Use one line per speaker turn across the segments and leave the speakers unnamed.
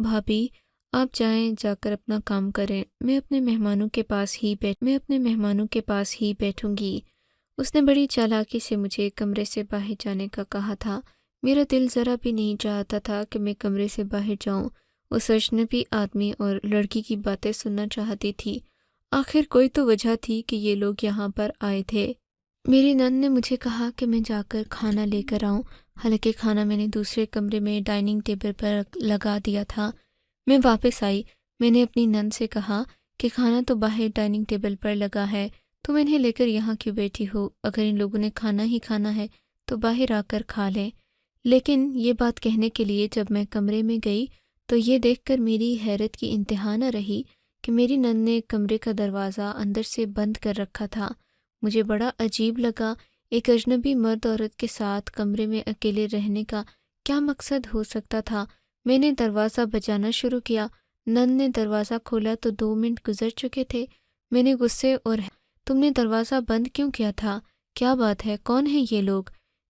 بھابھی آپ جائیں، جا کر اپنا کام کریں، میں اپنے مہمانوں کے پاس ہی بیٹھوں گی۔ اس نے بڑی چالاکی سے مجھے کمرے سے باہر جانے کا کہا تھا۔ میرا دل ذرا بھی نہیں چاہتا تھا کہ میں کمرے سے باہر جاؤں۔ اس اجنبی آدمی اور لڑکی کی باتیں سننا چاہتی تھی۔ آخر کوئی تو وجہ تھی کہ یہ لوگ یہاں پر آئے تھے۔ میری نند نے مجھے کہا کہ میں جا کر کھانا لے کر آؤں، حالانکہ کھانا میں نے دوسرے کمرے میں ڈائننگ ٹیبل پر لگا دیا تھا۔ میں واپس آئی، میں نے اپنی نند سے کہا کہ کھانا تو باہر ڈائننگ ٹیبل پر لگا ہے، تم انہیں لے کر یہاں کیوں بیٹھی ہو؟ اگر ان لوگوں نے کھانا ہی کھانا ہے تو باہر آ کر کھا لیں۔ لیکن یہ بات کہنے کے لیے جب میں کمرے میں گئی تو یہ دیکھ کر میری حیرت کی انتہا نہ رہی کہ میری نند نے کمرے کا دروازہ اندر سے بند کر رکھا تھا۔ مجھے بڑا عجیب لگا، ایک اجنبی مرد عورت کے ساتھ کمرے میں اکیلے رہنے کا کیا مقصد ہو سکتا تھا؟ میں نے دروازہ بجانا شروع کیا۔ نند نے دروازہ کھولا تو 2 منٹ گزر چکے تھے۔ میں نے غصے اور تم نے دروازہ بند کیوں کیا تھا؟ کیا بات ہے؟ کون ہیں یہ لوگ؟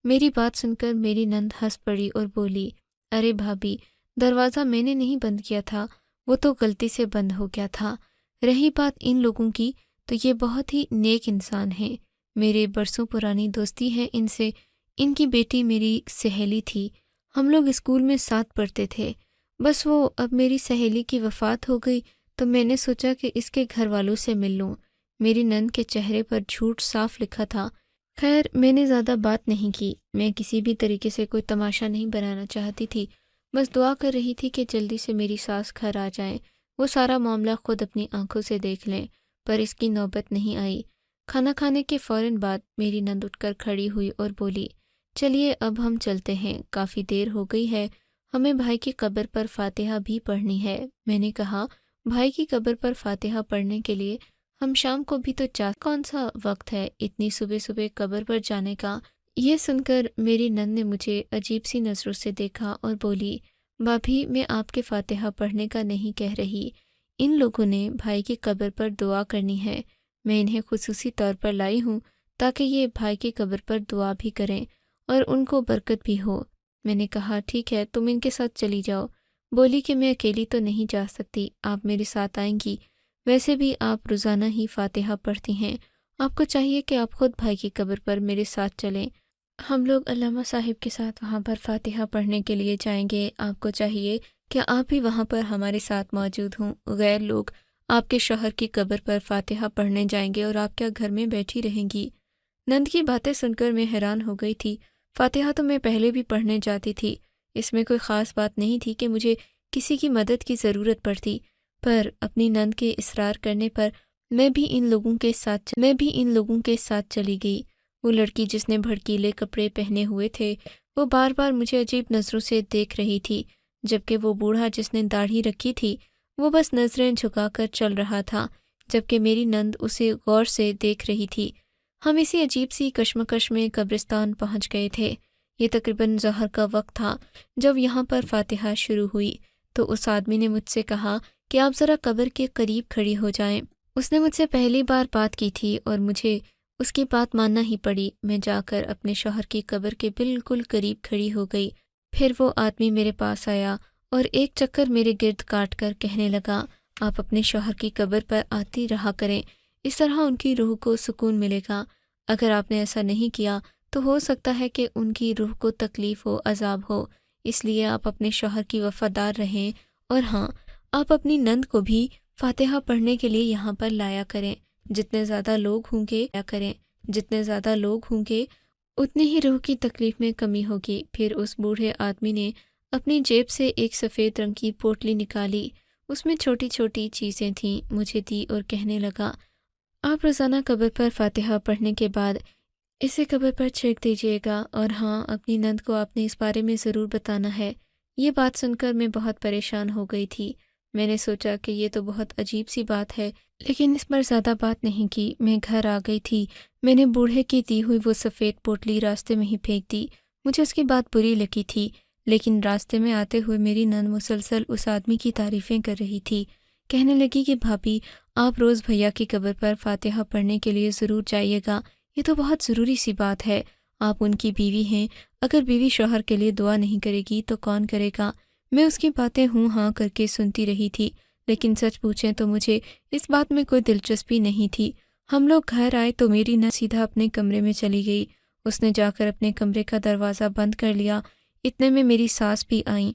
میری بات سن کر میری نند ہنس پڑی اور بولی، ارے بھابھی، دروازہ میں نے نہیں بند کیا تھا، وہ تو غلطی سے بند ہو گیا تھا۔ رہی بات ان لوگوں کی تو یہ بہت ہی نیک انسان ہیں، میرے برسوں پرانی دوستی ہے ان سے۔ ان کی بیٹی میری سہیلی تھی، ہم لوگ اسکول میں ساتھ پڑھتے تھے۔ بس وہ اب میری سہیلی کی وفات ہو گئی تو میں نے سوچا کہ اس کے گھر والوں سے مل لوں۔ میری نند کے چہرے پر جھوٹ صاف لکھا تھا۔ خیر میں نے زیادہ بات نہیں کی، میں کسی بھی طریقے سے کوئی تماشا نہیں بنانا چاہتی تھی، بس دعا کر رہی تھی کہ جلدی سے میری ساس گھر آ جائیں، وہ سارا معاملہ خود اپنی آنکھوں سے دیکھ لیں، پر اس کی نوبت نہیں آئی۔ کھانا کھانے کے فوراً بعد میری نند اٹھ کر کھڑی ہوئی اور بولی، چلیے اب ہم چلتے ہیں، کافی دیر ہو گئی ہے، ہمیں بھائی کی قبر پر فاتحہ بھی پڑھنی ہے۔ میں نے کہا، بھائی کی قبر پر فاتحہ پڑھنے کے لیے ہم شام کو بھی تو کون سا وقت ہے اتنی صبح صبح قبر پر جانے کا؟ یہ سن کر میری نند نے مجھے عجیب سی نظروں سے دیکھا اور بولی، بھابھی میں آپ کے فاتحہ پڑھنے کا نہیں کہہ رہی، ان لوگوں نے بھائی کی قبر پر دعا کرنی ہے، میں انہیں خصوصی طور پر لائی ہوں تاکہ یہ بھائی کی قبر پر دعا بھی کریں اور ان کو برکت بھی ہو۔ میں نے کہا، ٹھیک ہے تم ان کے ساتھ چلی جاؤ۔ بولی کہ میں اکیلی تو نہیں جا سکتی، آپ میرے ساتھ آئیں گی، ویسے بھی آپ روزانہ ہی فاتحہ پڑھتی ہیں، آپ کو چاہیے کہ آپ خود بھائی کی قبر پر میرے ساتھ چلیں۔ ہم لوگ علامہ صاحب کے ساتھ وہاں پر فاتحہ پڑھنے کے لیے جائیں گے، آپ کو چاہیے کہ آپ بھی وہاں پر ہمارے ساتھ موجود ہوں۔ غیر لوگ آپ کے شوہر کی قبر پر فاتحہ پڑھنے جائیں گے اور آپ کیا گھر میں بیٹھی رہیں گی؟ نند کی باتیں سن کر میں حیران ہو گئی تھی۔ فاتحہ تو میں پہلے بھی پڑھنے جاتی تھی، اس میں کوئی خاص بات نہیں تھی کہ مجھے کسی کی مدد کی ضرورت پڑتی، پر اپنی نند کے اصرار کرنے پر میں بھی ان لوگوں کے ساتھ چلی گئی۔ وہ لڑکی جس نے بھڑکیلے کپڑے پہنے ہوئے تھے وہ بار بار مجھے عجیب نظروں سے دیکھ رہی تھی، جبکہ وہ بوڑھا جس نے داڑھی رکھی تھی وہ بس نظریں جھکا کر چل رہا تھا، جبکہ میری نند اسے غور سے دیکھ رہی تھی۔ ہم اسی عجیب سی کشمکش میں قبرستان پہنچ گئے تھے۔ یہ تقریباً ظہر کا وقت تھا جب یہاں پر فاتحہ شروع ہوئی تو اس آدمی نے مجھ سے کہا کہ آپ ذرا قبر کے قریب کھڑی ہو جائیں۔ اس نے مجھ سے پہلی بار بات کی تھی اور مجھے اس کی بات ماننا ہی پڑی۔ میں جا کر اپنے شوہر کی قبر کے بالکل قریب کھڑی ہو گئی۔ پھر وہ آدمی میرے پاس آیا اور ایک چکر میرے گرد کاٹ کر کہنے لگا، آپ اپنے شوہر کی قبر پر آتی رہا کریں، اس طرح ان کی روح کو سکون ملے گا۔ اگر آپ نے ایسا نہیں کیا تو ہو سکتا ہے کہ ان کی روح کو تکلیف ہو، عذاب ہو، اس لیے آپ اپنے شوہر کی وفادار رہیں، اور ہاں، آپ اپنی نند کو بھی فاتحہ پڑھنے کے لیے یہاں پر لایا کریں۔ جتنے زیادہ لوگ ہوں گے اتنی ہی روح کی تکلیف میں کمی ہوگی۔ پھر اس بوڑھے آدمی نے اپنی جیب سے ایک سفید رنگ کی پوٹلی نکالی، اس میں چھوٹی چھوٹی چیزیں تھیں، مجھے دی اور کہنے لگا، آپ روزانہ قبر پر فاتحہ پڑھنے کے بعد اسے قبر پر چھینک دیجیے گا، اور ہاں، اپنی نند کو آپ نے اس بارے میں ضرور بتانا ہے۔ یہ بات سن کر میں بہت پریشان ہو گئی تھی۔ میں نے سوچا کہ یہ تو بہت عجیب سی بات ہے، لیکن اس پر زیادہ بات نہیں کی۔ میں گھر آ گئی تھی۔ میں نے بوڑھے کی دی ہوئی وہ سفید پوٹلی راستے میں ہی پھینک دی۔ مجھے اس کی بات بری لگی تھی، لیکن راستے میں آتے ہوئے میری نند مسلسل اس آدمی کی تعریفیں کر رہی تھی، کہنے لگی کہ بھابھی آپ روز بھیا کی قبر پر فاتحہ پڑھنے کے لیے ضرور جائیے گا، یہ تو بہت ضروری سی بات ہے، آپ ان کی بیوی ہیں، اگر بیوی شوہر کے لیے دعا نہیں کرے گی تو کون کرے گا؟ میں اس کی باتیں ہوں ہاں کر کے سنتی رہی تھی، لیکن سچ پوچھیں تو مجھے اس بات میں کوئی دلچسپی نہیں تھی۔ ہم لوگ گھر آئے تو میری نہ سیدھا اپنے کمرے میں چلی گئی۔ اس نے جا کر اپنے کمرے کا دروازہ بند کر لیا۔ اتنے میں میری ساس بھی آئیں۔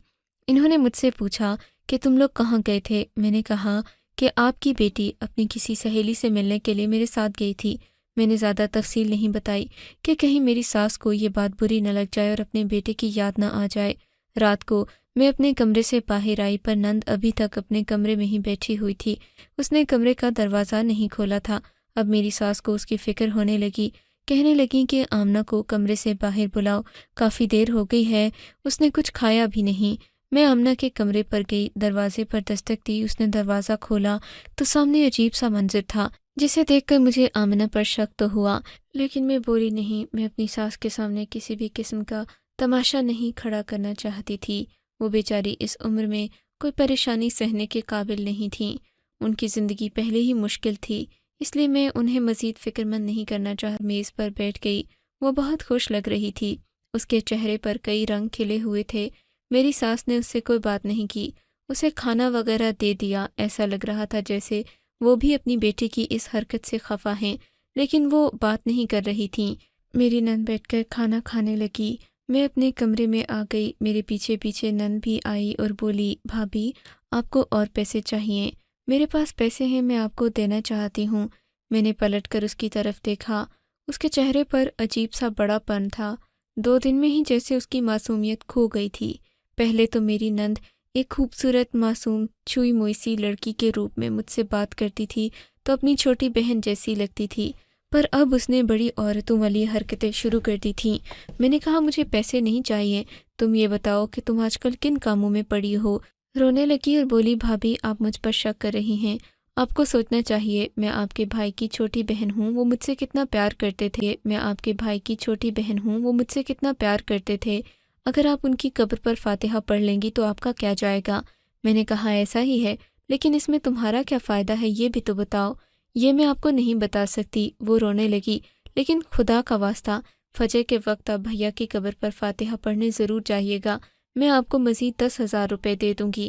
انہوں نے مجھ سے پوچھا کہ تم لوگ کہاں گئے تھے؟ میں نے کہا کہ آپ کی بیٹی اپنی کسی سہیلی سے ملنے کے لیے میرے ساتھ گئی تھی۔ میں نے زیادہ تفصیل نہیں بتائی کہ کہیں میری ساس کو یہ بات بری نہ لگ جائے اور اپنے بیٹے کی یاد نہ آ جائے۔ رات کو میں اپنے کمرے سے باہر آئی پر نند ابھی تک اپنے کمرے میں ہی بیٹھی ہوئی تھی۔ اس نے کمرے کا دروازہ نہیں کھولا تھا۔ اب میری ساس کو اس کی فکر ہونے لگی۔ کہنے لگیں کہ آمنہ کو کمرے سے باہر بلاؤ، کافی دیر ہو گئی ہے، اس نے کچھ کھایا بھی نہیں۔ میں آمنہ کے کمرے پر گئی، دروازے پر دستک دی۔ اس نے دروازہ کھولا تو سامنے عجیب سا منظر تھا جسے دیکھ کر مجھے آمنہ پر شک تو ہوا، لیکن میں بولی نہیں۔ میں اپنی ساس کے سامنے کسی بھی قسم کا تماشا نہیں کھڑا کرنا چاہتی تھی۔ وہ بیچاری اس عمر میں کوئی پریشانی سہنے کے قابل نہیں تھیں۔ ان کی زندگی پہلے ہی مشکل تھی، اس لیے میں انہیں مزید فکر مند نہیں کرنا چاہتی۔ میز پر بیٹھ گئی۔ وہ بہت خوش لگ رہی تھی، اس کے چہرے پر کئی رنگ کھلے ہوئے تھے۔ میری ساس نے اس سے کوئی بات نہیں کی، اسے کھانا وغیرہ دے دیا۔ ایسا لگ رہا تھا جیسے وہ بھی اپنی بیٹی کی اس حرکت سے خفا ہیں، لیکن وہ بات نہیں کر رہی تھیں۔ میری نند بیٹھ کر کھانا کھانے لگی۔ میں اپنے کمرے میں آ گئی۔ میرے پیچھے پیچھے نند بھی آئی اور بولی، بھابھی آپ کو اور پیسے چاہیے؟ میرے پاس پیسے ہیں، میں آپ کو دینا چاہتی ہوں۔ میں نے پلٹ کر اس کی طرف دیکھا۔ اس کے چہرے پر عجیب سا بڑا پن تھا۔ 2 دن میں ہی جیسے اس کی معصومیت کھو گئی تھی۔ پہلے تو میری نند ایک خوبصورت معصوم چھوئی موئی سی لڑکی کے روپ میں مجھ سے بات کرتی تھی تو اپنی چھوٹی بہن جیسی لگتی تھی، پر اب اس نے بڑی عورتوں والی حرکتیں شروع کر دی تھیں۔ میں نے کہا مجھے پیسے نہیں چاہیے، تم یہ بتاؤ کہ تم آج کل کن کاموں میں پڑی ہو؟ رونے لگی اور بولی، بھابھی آپ مجھ پر شک کر رہی ہیں، آپ کو سوچنا چاہیے، میں آپ کے بھائی کی چھوٹی بہن ہوں، وہ مجھ سے کتنا پیار کرتے تھے۔ میں آپ کے بھائی کی چھوٹی بہن ہوں، وہ مجھ سے کتنا پیار کرتے تھے۔ اگر آپ ان کی قبر پر فاتحہ پڑھ لیں گی تو آپ کا کیا جائے گا؟ میں نے کہا ایسا ہی ہے، لیکن اس میں تمہارا کیا فائدہ ہے یہ بھی تو بتاؤ۔ یہ میں آپ کو نہیں بتا سکتی۔ وہ رونے لگی، لیکن خدا کا واسطہ فجر کے وقت آپ بھیا کی قبر پر فاتحہ پڑھنے ضرور جائیے گا، میں آپ کو مزید 10,000 روپے دے دوں گی۔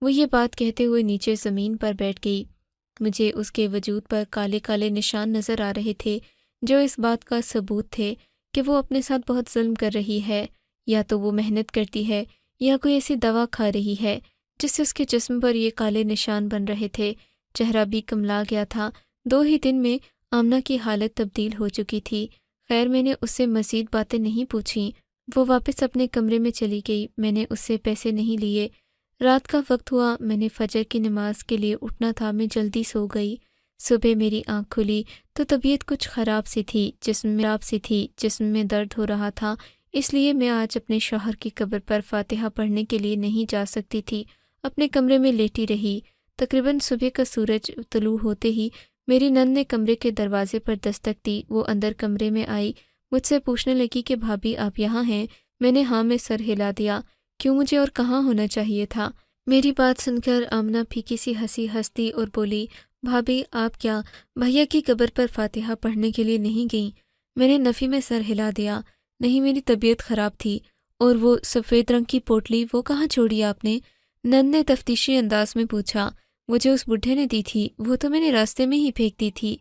وہ یہ بات کہتے ہوئے نیچے زمین پر بیٹھ گئی۔ مجھے اس کے وجود پر کالے کالے نشان نظر آ رہے تھے جو اس بات کا ثبوت تھے کہ وہ اپنے ساتھ بہت ظلم کر رہی ہے، یا تو وہ محنت کرتی ہے یا کوئی ایسی دوا کھا رہی ہے جس سے اس کے جسم پر یہ کالے نشان بن رہے تھے۔ چہرہ بھی کملا گیا تھا۔ 2 ہی دن میں آمنہ کی حالت تبدیل ہو چکی تھی۔ خیر میں نے اس سے مزید باتیں نہیں پوچھیں۔ وہ واپس اپنے کمرے میں چلی گئی۔ میں نے اس سے پیسے نہیں لیے۔ رات کا وقت ہوا، میں نے فجر کی نماز کے لیے اٹھنا تھا، میں جلدی سو گئی۔ صبح میری آنکھ کھلی تو طبیعت کچھ خراب سی تھی، جسم میں درد ہو رہا تھا، اس لیے میں آج اپنے شوہر کی قبر پر فاتحہ پڑھنے کے لیے نہیں جا سکتی تھی۔ اپنے کمرے میں لیٹی رہی۔ تقریباً صبح کا سورج طلوع ہوتے ہی میری نند نے کمرے کے دروازے پر دستک دی۔ وہ اندر کمرے میں آئی، مجھ سے پوچھنے لگی کہ بھابھی آپ یہاں ہیں؟ میں نے ہاں میں سر ہلا دیا۔ کیوں، مجھے اور کہاں ہونا چاہیے تھا؟ میری بات سن کر آمنہ پھیکی سی ہنسی ہنستی اور بولی، بھابھی آپ کیا بھیا کی قبر پر فاتحہ پڑھنے کے لیے نہیں گئیں؟ میں نے نفی میں سر ہلا دیا۔ نہیں، میری طبیعت خراب تھی۔ اور وہ سفید رنگ کی پوٹلی وہ کہاں چھوڑی آپ نے؟ نند نے تفتیشی انداز میں پوچھا۔ مجھے اس بڈھے نے دی تھی، وہ تو میں نے راستے میں ہی پھینک دی تھی۔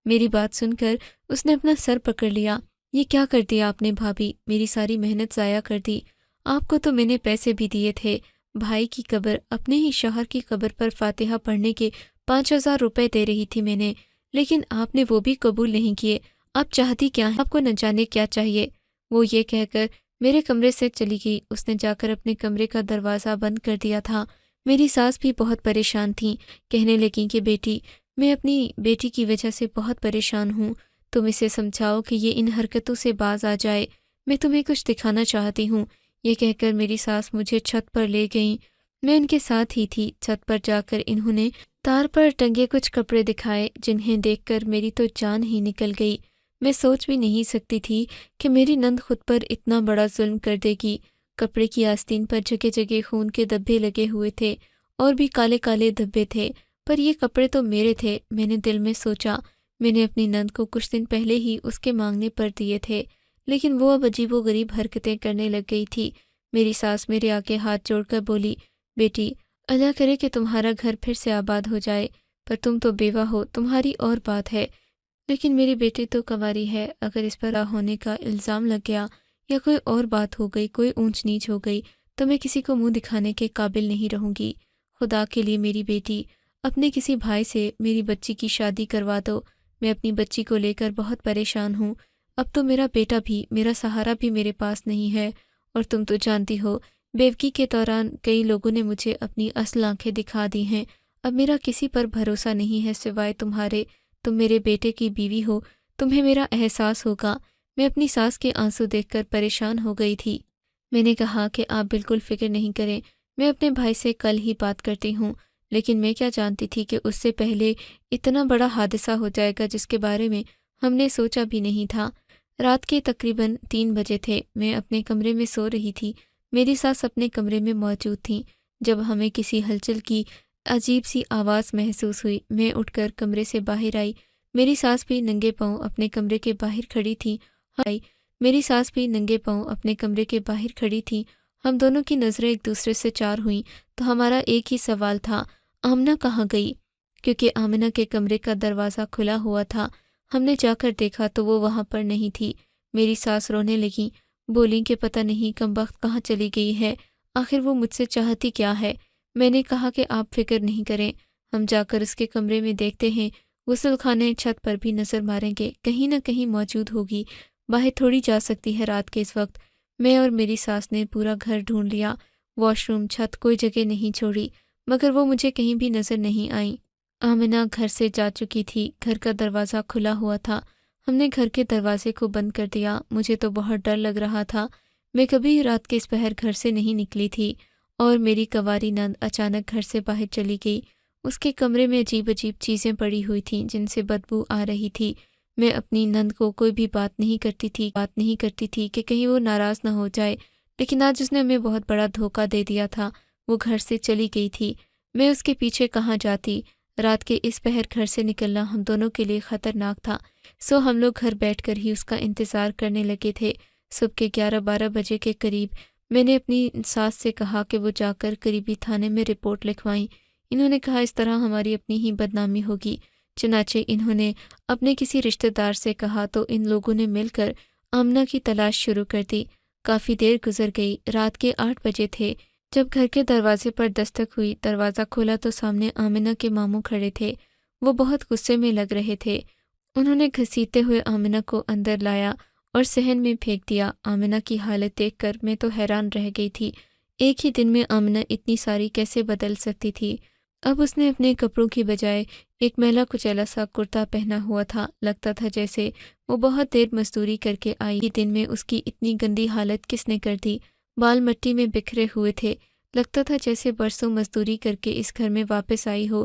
میری بات سن کر اس نے اپنا سر پکڑ لیا۔ یہ کیا کر دیا آپ نے بھابھی؟ میری ساری محنت ضائع کر دی۔ آپ کو تو میں نے پیسے بھی دیے تھے، بھائی کی قبر، اپنے ہی شوہر کی قبر پر فاتحہ پڑھنے کے 5,000 روپے دے رہی تھی میں نے، لیکن آپ نے وہ بھی قبول نہیں کیے۔ آپ چاہتی کیا ہیں؟ آپ کو نہ جانے کیا چاہیے۔ وہ یہ کہہ کر میرے کمرے سے چلی گئی۔ اس نے جا کر اپنے کمرے کا دروازہ بند کر دیا تھا۔ میری ساس بھی بہت پریشان تھیں، کہنے لگیں کہ بیٹی، میں اپنی بیٹی کی وجہ سے بہت پریشان ہوں، تم اسے سمجھاؤ کہ یہ ان حرکتوں سے باز آ جائے، میں تمہیں کچھ دکھانا چاہتی ہوں۔ یہ کہہ کر میری ساس مجھے چھت پر لے گئیں۔ میں ان کے ساتھ ہی تھی۔ چھت پر جا کر انہوں نے تار پر ٹنگے کچھ کپڑے دکھائے جنہیں دیکھ کر میری تو جان ہی نکل گئی۔ میں سوچ بھی نہیں سکتی تھی کہ میری نند خود پر اتنا بڑا ظلم کر دے گی۔ کپڑے کی آستین پر جگہ جگہ خون کے دھبے لگے ہوئے تھے اور بھی کالے کالے دھبے تھے، پر یہ کپڑے تو میرے تھے۔ میں نے دل میں سوچا، میں نے اپنی نند کو کچھ دن پہلے ہی اس کے مانگنے پر دیے تھے، لیکن وہ اب عجیب و غریب حرکتیں کرنے لگ گئی تھی۔ میری ساس میرے آگے ہاتھ جوڑ کر بولی، بیٹی اللہ کرے کہ تمہارا گھر پھر سے آباد ہو جائے، پر تم تو بیوہ ہو، تمہاری اور بات ہے، لیکن میری بیٹی تو کنواری ہے، اگر اس پر ہونے کا الزام لگ گیا یا کوئی اور بات ہو گئی، کوئی اونچ نیچ ہو گئی تو میں کسی کو منہ دکھانے کے قابل نہیں رہوں گی۔ خدا کے لیے میری بیٹی اپنے کسی بھائی سے میری بچی کی شادی کروا دو، میں اپنی بچی کو لے کر بہت پریشان ہوں، اب تو میرا بیٹا بھی، میرا سہارا بھی میرے پاس نہیں ہے، اور تم تو جانتی ہو بیوگی کے دوران کئی لوگوں نے مجھے اپنی اصل آنکھیں دکھا دی ہیں، اب میرا کسی پر بھروسہ نہیں ہے سوائے تمہارے، تم میرے بیٹے کی بیوی ہو، تمہیں میرا احساس ہوگا۔ میں اپنی ساس کے آنسو دیکھ کر پریشان ہو گئی تھی۔ میں نے کہا کہ آپ بالکل فکر نہیں کریں، میں اپنے بھائی سے کل ہی بات کرتی ہوں، لیکن میں کیا جانتی تھی کہ اس سے پہلے اتنا بڑا حادثہ ہو جائے گا جس کے بارے میں ہم نے سوچا بھی نہیں تھا۔ رات کے تقریباً 3 بجے تھے، میں اپنے کمرے میں سو رہی تھی، میری ساس اپنے کمرے میں موجود تھیں۔ جب ہمیں کسی ہلچل کی عجیب سی آواز محسوس ہوئی، میں اٹھ کر کمرے سے باہر آئی، میری ساس بھی ننگے پاؤں اپنے کمرے کے باہر کھڑی تھی۔ میری ساس بھی ننگے پاؤں اپنے کمرے کے باہر کھڑی تھی، ہم دونوں کی نظریں ایک دوسرے سے چار ہوئیں تو ہمارا ایک ہی سوال تھا، آمنہ کہاں گئی؟ کیونکہ آمنہ کے کمرے کا دروازہ کھلا ہوا تھا، ہم نے جا کر دیکھا تو وہ وہاں پر نہیں تھی۔ میری ساس رونے لگیں، بولیں کہ پتہ نہیں کمبخت کہاں چلی گئی ہے، آخر وہ مجھ سے چاہتی کیا ہے؟ میں نے کہا کہ آپ فکر نہیں کریں، ہم جا کر اس کے کمرے میں دیکھتے ہیں، غسل خانے چھت پر بھی نظر ماریں گے، کہیں نہ کہیں موجود ہوگی، باہر تھوڑی جا سکتی ہے رات کے اس وقت۔ میں اور میری ساس نے پورا گھر ڈھونڈ لیا، واش روم، چھت، کوئی جگہ نہیں چھوڑی، مگر وہ مجھے کہیں بھی نظر نہیں آئیں۔ آمنہ گھر سے جا چکی تھی، گھر کا دروازہ کھلا ہوا تھا، ہم نے گھر کے دروازے کو بند کر دیا۔ مجھے تو بہت ڈر لگ رہا تھا، میں کبھی رات کے اس پہر گھر سے نہیں نکلی تھی، اور میری کنواری نند اچانک گھر سے باہر چلی گئی۔ اس کے کمرے میں عجیب عجیب چیزیں پڑی ہوئی تھیں جن سے بدبو آ رہی تھی۔ میں اپنی نند کو کوئی بھی بات نہیں کرتی تھی کہ کہیں وہ ناراض نہ ہو جائے، لیکن آج اس نے ہمیں بہت بڑا دھوکہ دے دیا تھا، وہ گھر سے چلی گئی تھی، میں اس کے پیچھے کہاں جاتی؟ رات کے اس پہر گھر سے نکلنا ہم دونوں کے لیے خطرناک تھا، سو ہم لوگ گھر بیٹھ کر ہی اس کا انتظار کرنے لگے تھے۔ صبح کے 11-12 بجے کے قریب میں نے اپنی ساس سے کہا کہ وہ جا کر قریبی تھانے میں رپورٹ لکھوائیں، انہوں نے کہا اس طرح ہماری اپنی ہی بدنامی ہوگی۔ چنانچہ انہوں نے اپنے کسی رشتہ دار سے کہا تو ان لوگوں نے مل کر آمنہ کی تلاش شروع کر دی۔ کافی دیر گزر گئی، رات کے 8 بجے تھے جب گھر کے دروازے پر دستک ہوئی۔ دروازہ کھولا تو سامنے آمنہ کے ماموں کھڑے تھے، وہ بہت غصے میں لگ رہے تھے۔ انہوں نے گھسیٹتے ہوئے آمنہ کو اندر لایا اور صحن میں پھینک دیا۔ آمنہ کی حالت دیکھ کر میں تو حیران رہ گئی تھی، ایک ہی دن میں آمنہ اتنی ساری کیسے بدل سکتی تھی؟ اب اس نے اپنے کپڑوں کی بجائے ایک میلا کچیلا سا کرتا پہنا ہوا تھا، لگتا تھا جیسے وہ بہت دیر مزدوری کر کے آئی۔ ہی دن میں اس کی اتنی گندی حالت کس نے کر دی؟ بال مٹی میں بکھرے ہوئے تھے، لگتا تھا جیسے برسوں مزدوری کر کے اس گھر میں واپس آئی ہو۔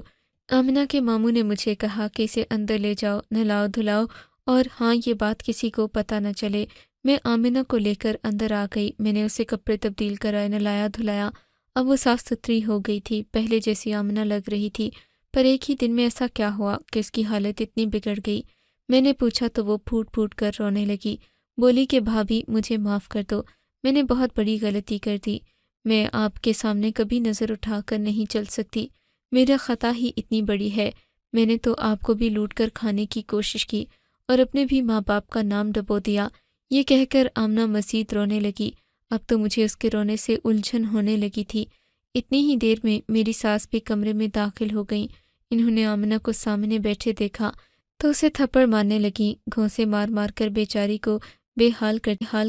آمنہ کے ماموں نے مجھے کہا کہ اسے اندر لے جاؤ، نہلاؤ دھلاؤ، اور ہاں یہ بات کسی کو پتہ نہ چلے۔ میں آمنہ کو لے کر اندر آ گئی، میں نے اسے کپڑے تبدیل کرائے، نہلایا دھلایا، اب وہ صاف ستھری ہو گئی تھی، پہلے جیسی آمنہ لگ رہی تھی۔ پر ایک ہی دن میں ایسا کیا ہوا کہ اس کی حالت اتنی بگڑ گئی؟ میں نے پوچھا تو وہ پھوٹ پھوٹ کر رونے لگی، بولی کہ بھابھی مجھے معاف کر دو، میں نے بہت بڑی غلطی کر دی، میں آپ کے سامنے کبھی نظر اٹھا کر نہیں چل سکتی، میرا خطا ہی اتنی بڑی ہے، میں نے تو آپ کو بھی لوٹ کر کھانے کی کوشش کی اور اپنے بھی ماں باپ کا نام ڈبو دیا۔ یہ کہہ کر آمنہ مزید رونے لگی، اب تو مجھے اس کے رونے سے الجھن ہونے لگی تھی۔ اتنی ہی دیر میں میری ساس بھی کمرے میں داخل ہو گئیں، انہوں نے آمنہ کو سامنے بیٹھے دیکھا تو اسے تھپڑ مارنے لگیں، گھونسے مار مار کر بیچاری کو بے حال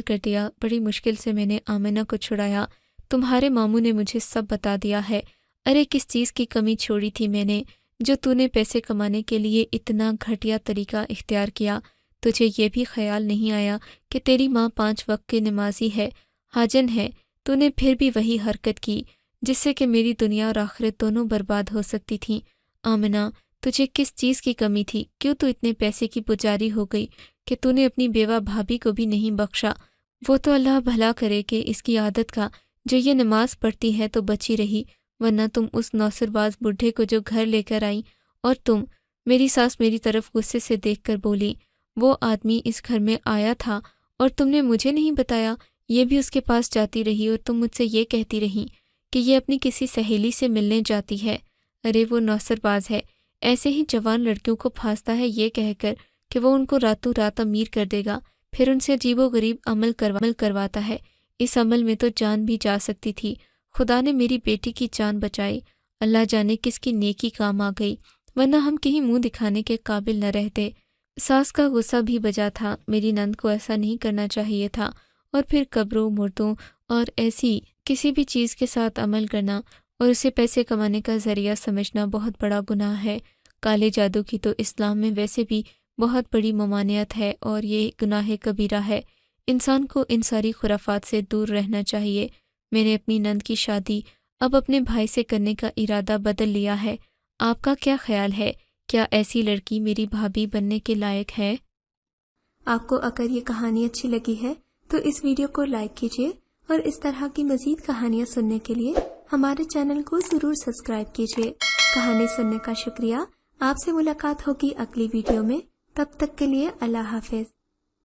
کر دیا۔ بڑی مشکل سے میں نے آمنہ کو چھڑایا، تمہارے ماموں نے مجھے سب بتا دیا ہے۔ ارے کس چیز کی کمی چھوڑی تھی میں نے جو تو نے پیسے کمانے کے لیے اتنا گھٹیا طریقہ اختیار کیا؟ تجھے یہ بھی خیال نہیں آیا کہ تیری ماں 5 وقت کی نمازی ہے، حاجن ہے، تو نے پھر بھی وہی حرکت کی جس سے کہ میری دنیا اور آخرت دونوں برباد ہو سکتی تھیں۔ آمنہ تجھے کس چیز کی کمی تھی؟ کیوں تو اتنے پیسے کی پجاری ہو گئی کہ تو نے اپنی بیوہ بھابھی کو بھی نہیں بخشا؟ وہ تو اللہ بھلا کرے کہ اس کی عادت کا جو یہ نماز پڑھتی ہے تو بچی رہی، ورنہ تم اس نوسر باز بڈھے کو جو گھر لے کر آئیں، اور تم، میری ساس میری طرف غصے سے دیکھ کر بولی، وہ آدمی اس گھر میں آیا تھا اور تم نے مجھے نہیں بتایا؟ یہ بھی اس کے پاس جاتی رہی اور تم مجھ سے یہ کہتی رہی کہ یہ اپنی کسی سہیلی سے ملنے جاتی ہے۔ ارے وہ نوسر باز ہے، ایسے ہی جوان لڑکیوں کو پھانستا ہے یہ کہہ کر کہ وہ ان کو راتوں رات امیر کر دے گا، پھر ان سے عجیب و غریب عمل کرواتا ہے۔ اس عمل میں تو جان بھی جا سکتی تھی، خدا نے میری بیٹی کی جان بچائی، اللہ جانے کس کی نیکی کام آ گئی، ورنہ ہم کہیں منہ دکھانے کے قابل نہ رہتے۔ ساس کا غصہ بھی بجا تھا، میری نند کو ایسا نہیں کرنا چاہیے تھا، اور پھر قبروں، مردوں اور ایسی کسی بھی چیز کے ساتھ عمل کرنا اور اسے پیسے کمانے کا ذریعہ سمجھنا بہت بڑا گناہ ہے۔ کالے جادو کی تو اسلام میں ویسے بھی بہت بڑی ممانعت ہے اور یہ گناہ کبیرہ ہے۔ انسان کو ان ساری خرافات سے دور رہنا چاہیے۔ میں نے اپنی نند کی شادی اب اپنے بھائی سے کرنے کا ارادہ بدل لیا ہے۔ آپ کا کیا خیال ہے؟ کیا ایسی لڑکی میری بھابھی بننے کے لائق ہے؟ آپ کو اگر یہ کہانی اچھی لگی ہے تو اس ویڈیو کو لائک کیجیے اور اس طرح کی مزید کہانیاں سننے کے لیے ہمارے چینل کو ضرور سبسکرائب کیجیے۔ کہانی سننے کا شکریہ۔ آپ سے ملاقات ہوگی اگلی ویڈیو میں، تب تک کے لیے اللہ حافظ۔